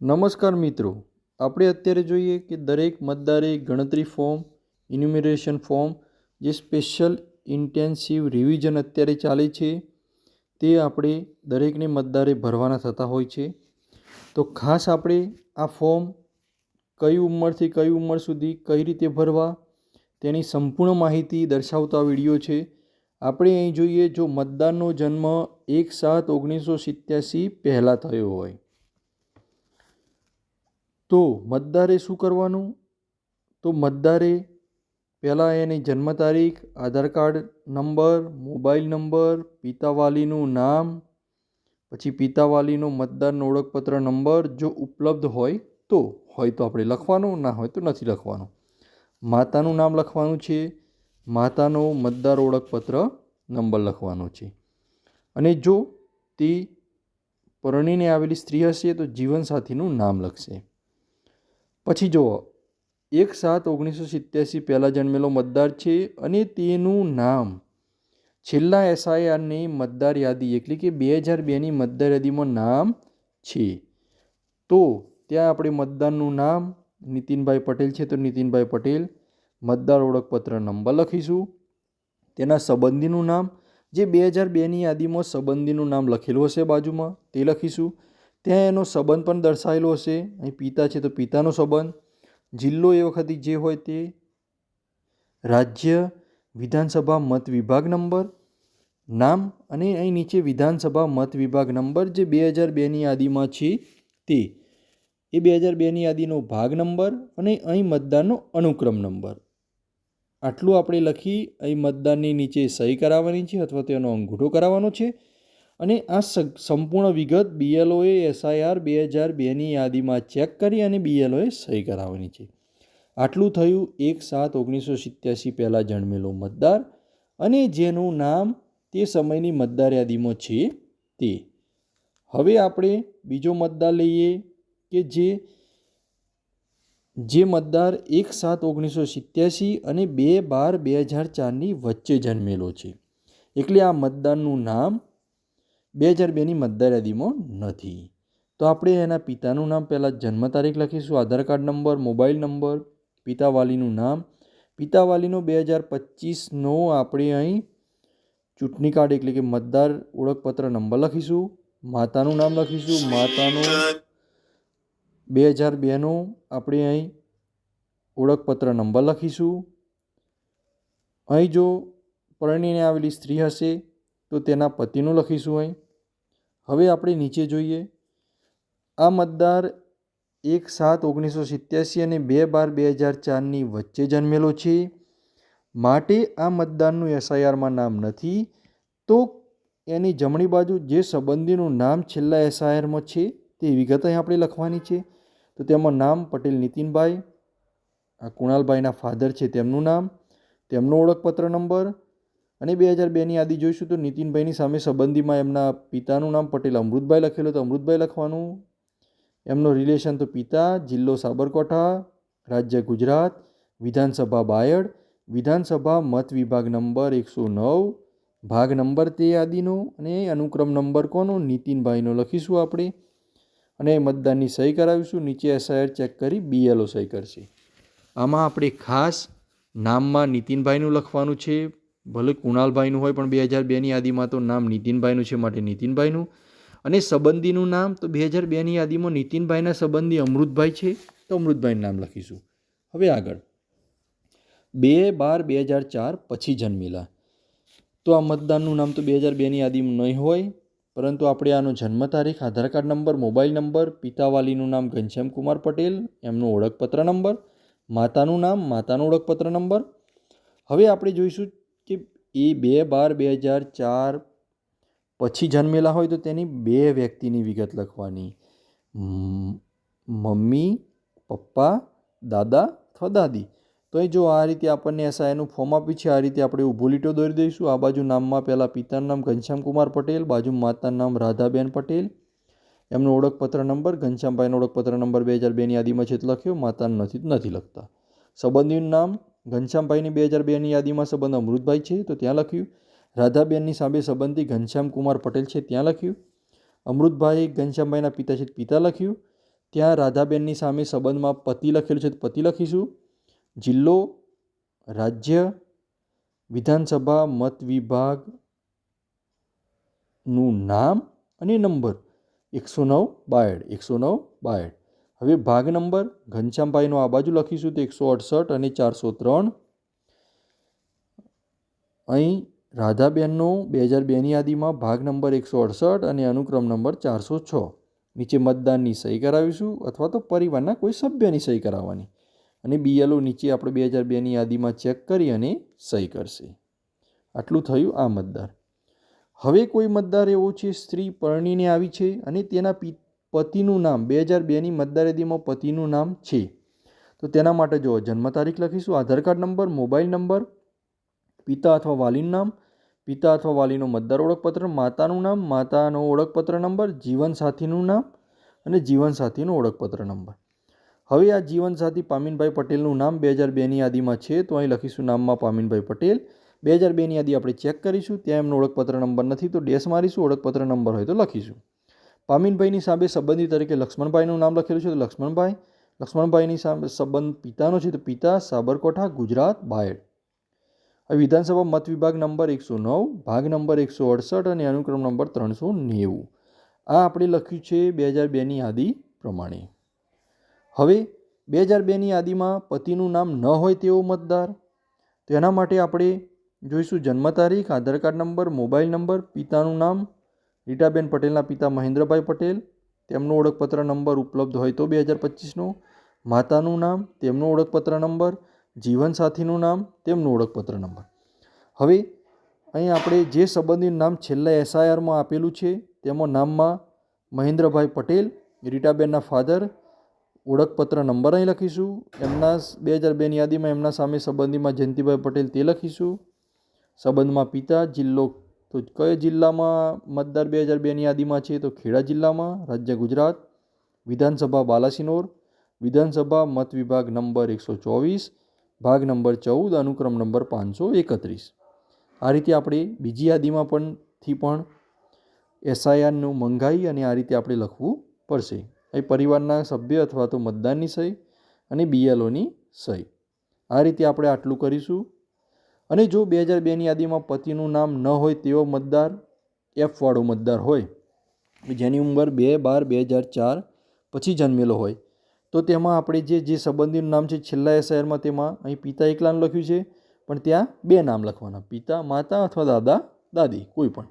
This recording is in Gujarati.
નમસ્કાર મિત્રો, આપણે અત્યારે જોઈએ કે દરેક મતદારે ગણતરી ફોર્મ, ઇન્યુમરેશન ફોર્મ, જે સ્પેશિયલ ઇન્ટેન્સિવ રિવિઝન અત્યારે ચાલે છે તે આપણે દરેકને મતદારે ભરવાના થતા હોય છે. તો ખાસ આપણે આ ફોર્મ કઈ ઉંમરથી કઈ ઉંમર સુધી કઈ રીતે ભરવા તેની સંપૂર્ણ માહિતી દર્શાવતા વિડીયો છે. આપણે અહીં જોઈએ, જો મતદારનો જન્મ 1/7/1987 પહેલાં થયો હોય તો મતદારે શું કરવાનું? તો મતદારે પહેલાં એની જન્મ તારીખ, આધાર કાર્ડ નંબર, મોબાઈલ નંબર, પિતાવાલીનું નામ, પછી પિતાવાલીનો મતદારનો ઓળખપત્ર નંબર જો ઉપલબ્ધ હોય તો આપણે લખવાનું, ના હોય તો નથી લખવાનું. માતાનું નામ લખવાનું છે, માતાનો મતદાર ઓળખપત્ર નંબર લખવાનો છે. અને જો તે પરણીને આવેલી સ્ત્રી હશે તો જીવનસાથીનું નામ લખશે. પછી જુઓ, 1/7/1987 પહેલાં જન્મેલો મતદાર છે અને તેનું નામ છેલ્લા એસઆઈઆરની મતદાર યાદી એટલે કે 2002ની મતદાર યાદીમાં નામ છે તો ત્યાં આપણે મતદારનું નામ નીતિનભાઈ પટેલ છે તો નીતિનભાઈ પટેલ, મતદાર ઓળખપત્ર નંબર લખીશું. તેના સંબંધીનું નામ જે 2002ની યાદીમાં સંબંધીનું નામ લખેલું હશે બાજુમાં તે લખીશું. ત્યાં એનો સંબંધ પણ દર્શાવેલો હશે. અહીં પિતા છે તો પિતાનો સંબંધ, જિલ્લો એ વખતે જે હોય તે, રાજ્ય, વિધાનસભા મત વિભાગ નંબર, નામ અને અહીં નીચે વિધાનસભા મત વિભાગ નંબર જે 2002ની યાદીમાં છે તે, એ 2002ની યાદીનો ભાગ નંબર અને અહીં મતદારનો અનુક્રમ નંબર. આટલું આપણે લખી અહીં મતદારની નીચે સહી કરાવવાની છે અથવા તેનો અંગૂઠો કરાવવાનો છે. અને આ સંપૂર્ણ વિગત બીએલઓએ એસઆઈઆર 2002ની યાદીમાં ચેક કરી અને બીએલઓએ સહી કરાવવાની છે. આટલું થયું 1/7/1987 પહેલાં જન્મેલો મતદાર અને જેનું નામ તે સમયની મતદાર યાદીમાં છે તે. હવે આપણે બીજો મતદાર લઈએ કે જે મતદાર 1/7/1987 અને 2/12/2004ની વચ્ચે જન્મેલો છે. એટલે આ મતદારનું નામ 2002ની મતદાર યાદીમાં નથી. તો આપણે એના પિતાનું નામ પહેલાં જન્મ તારીખ લખીશું, આધાર કાર્ડ નંબર, મોબાઈલ નંબર, પિતાવાલીનું નામ, પિતાવાલીનો 2025નો આપણે અહીં ચૂંટણી કાર્ડ એટલે કે મતદાર ઓળખપત્ર નંબર લખીશું. માતાનું નામ લખીશું, માતાનો 2002નો આપણે અહીં ઓળખપત્ર નંબર લખીશું. અહીં જો પરણીને આવેલી સ્ત્રી હશે તો તેના પતિનું લખીશું અહીં. હવે આપણે નીચે જોઈએ, આ મતદાર 1/7/1987 અને 2/12/2004ની વચ્ચે જન્મેલો છે માટે આ મતદારનું એસઆઈઆરમાં નામ નથી. તો એની જમણી બાજુ જે સંબંધીનું નામ છેલ્લા એસઆઈઆરમાં છે તે વિગત અહીં આપણે લખવાની છે. તો તેમાં નામ પટેલ નીતિનભાઈ, આ કુણાલભાઈના ફાધર છે તેમનું નામ, તેમનો ઓળખપત્ર નંબર. અને 2002ની યાદી જોઈશું તો નીતિનભાઈની સામે સંબંધીમાં એમના પિતાનું નામ પટેલ અમૃતભાઈ લખેલું તો અમૃતભાઈ લખવાનું. એમનો રિલેશન તો પિતા, જિલ્લો સાબરકાંઠા, રાજ્ય ગુજરાત, વિધાનસભા બાયડ, વિધાનસભા મત વિભાગ નંબર 109, ભાગ નંબર તે યાદીનો અને અનુક્રમ નંબર કોનો? નીતિનભાઈનો લખીશું આપણે. અને મતદાનની સહી કરાવીશું. નીચે એસઆઈઆર ચેક કરી બીએલઓ સહી કરશે. આમાં આપણે ખાસ નામમાં નીતિનભાઈનું લખવાનું છે, ભલે કુણાલભાઈનું હોય પણ 2002ની યાદીમાં તો નામ નીતિનભાઈનું છે માટે નીતિનભાઈનું. અને સંબંધીનું નામ તો 2002ની યાદીમાં નીતિનભાઈના સંબંધી અમૃતભાઈ છે તો અમૃતભાઈનું નામ લખીશું. હવે આગળ 2/12/2004 પછી જન્મેલા, તો આ મતદારનું નામ તો 2002ની યાદીમાં નહીં હોય, પરંતુ આપણે આનો જન્મ તારીખ, આધાર કાર્ડ નંબર, મોબાઈલ નંબર, પિતાવાલીનું નામ ઘનશ્યામ કુમાર પટેલ, એમનો ઓળખપત્ર નંબર, માતાનું નામ, માતાનો ઓળખપત્ર નંબર. હવે આપણે જોઈશું કે એ 2/12/2004 પછી જન્મેલા હોય તો તેની બે વ્યક્તિની વિગત લખવાની, મમ્મી, પપ્પા, દાદા અથવા દાદી. તો એ જો આ રીતે આપણને એસઆઈનું ફોર્મ આપ્યું છે, આ રીતે આપણે ઊભો લીટો દોરી દઈશું. આ બાજુ નામમાં પહેલાં પિતાનું નામ ઘનશ્યામ કુમાર પટેલ, બાજુ માતાનું નામ રાધાબેન પટેલ, એમનો ઓળખપત્ર નંબર, ઘનશ્યામભાઈનો ઓળખપત્ર નંબર 2002ની યાદીમાં છે તો લખ્યો, માતાનું નથી લખતા. સંબંધીનું નામ ઘનશ્યામભાઈની 2002ની યાદીમાં સંબંધ અમૃતભાઈ છે તો ત્યાં લખ્યું. રાધાબેનની સામે સંબંધી ઘનશ્યામ કુમાર પટેલ છે ત્યાં લખ્યું. અમૃતભાઈ ઘનશ્યામભાઈના પિતા છે પિતા લખ્યું. ત્યાં રાધાબેનની સામે સંબંધમાં પતિ લખેલું છે તો પતિ લખીશું. જિલ્લો, રાજ્ય, વિધાનસભા મત વિભાગનું નામ અને નંબર 109/109. હવે ભાગ નંબર ઘનશ્યામભાઈનો આ બાજુ લખીશું તો 168 અને 403. અહીં રાધાબેનનો 2002ની યાદીમાં ભાગ નંબર 168 અને અનુક્રમ નંબર 406. નીચે મતદાનની સહી કરાવીશું અથવા તો પરિવારના કોઈ સભ્યની સહી કરાવવાની અને BLO નીચે આપણે 2002ની યાદીમાં ચેક કરી અને સહી કરશે. આટલું થયું આ મતદાર. હવે કોઈ મતદાર એવો છે સ્ત્રી પરણીને આવી છે અને તેના પતિનું નામ 2002ની મતદાર યાદીમાં પતિનું નામ છે તો તેના માટે જો જન્મ તારીખ લખીશું, આધાર કાર્ડ નંબર, મોબાઈલ નંબર, પિતા અથવા વાલીનું નામ, પિતા અથવા વાલીનો મતદાર ઓળખપત્ર, માતાનું નામ, માતાનો ઓળખપત્ર નંબર, જીવનસાથીનું નામ અને જીવનસાથીનો ઓળખપત્ર નંબર. હવે આ જીવનસાથી પામીનભાઈ પટેલનું નામ 2002ની યાદીમાં છે તો અહીં લખીશું નામમાં પામીનભાઈ પટેલ. 2002ની યાદી આપણે ચેક કરીશું, ત્યાં એમનો ઓળખપત્ર નંબર નથી તો ડેશ મારીશું, ઓળખપત્ર નંબર હોય તો લખીશું. પામીનભાઈની સામે સંબંધી તરીકે લક્ષ્મણભાઈનું નામ લખેલું છે તો લક્ષ્મણભાઈ. લક્ષ્મણભાઈની સામે સંબંધ પિતાનો છે તો પિતા, સાબરકાંઠા, ગુજરાત, બાયડ. હવે વિધાનસભા મત વિભાગ નંબર 109, ભાગ નંબર 168 અને અનુક્રમ નંબર 390. આ આપણે લખ્યું છે 2002ની યાદી પ્રમાણે. હવે 2002ની યાદીમાં પતિનું નામ ન હોય તેવો મતદાર તો એના માટે આપણે જોઈશું જન્મ તારીખ, આધાર કાર્ડ નંબર, મોબાઈલ નંબર, પિતાનું નામ રીટાબેન પટેલના પિતા મહેન્દ્રભાઈ પટેલ, તેમનો ઓળખપત્ર નંબર ઉપલબ્ધ હોય તો 2025નો, માતાનું નામ, તેમનો ઓળખપત્ર નંબર, જીવનસાથીનું નામ, તેમનો ઓળખપત્ર નંબર. હવે અહીં આપણે જે સંબંધીનું નામ છેલ્લા SIRમાં આપેલું છે તેમાં નામમાં મહેન્દ્રભાઈ પટેલ, રીટાબેનના ફાધર, ઓળખપત્ર નંબર અહીં લખીશું. એમના 2002ની યાદીમાં એમના સામે સંબંધીમાં જયંતિભાઈ પટેલ તે લખીશું. સંબંધમાં પિતા, જિલ્લો તો કયો જિલ્લામાં મતદાર 2002ની યાદીમાં છે તો ખેડા જિલ્લામાં, રાજ્ય ગુજરાત, વિધાનસભા બાલાસિનોર, વિધાનસભા મત વિભાગ નંબર 124, ભાગ નંબર 14, અનુક્રમ નંબર 531. આ રીતે આપણે બીજી યાદીમાં પણ SIRનું મંગાવી અને આ રીતે આપણે લખવું પડશે. એ પરિવારના સભ્ય અથવા તો મતદારની સહી અને BLOની સહી. આ રીતે આપણે આટલું કરીશું. અને જો 2002ની યાદીમાં પતિનું નામ ન હોય તેવો મતદાર F વાળો મતદાર હોય જેની ઉંમર 2/12/2004 પછી જન્મેલો હોય તો તેમાં આપણે જે સંબંધીનું નામ છે છેલ્લા SIRમાં તેમાં અહીં પિતા એકલાનું લખ્યું છે પણ ત્યાં બે નામ લખવાના, પિતા, માતા અથવા દાદા, દાદી કોઈ પણ.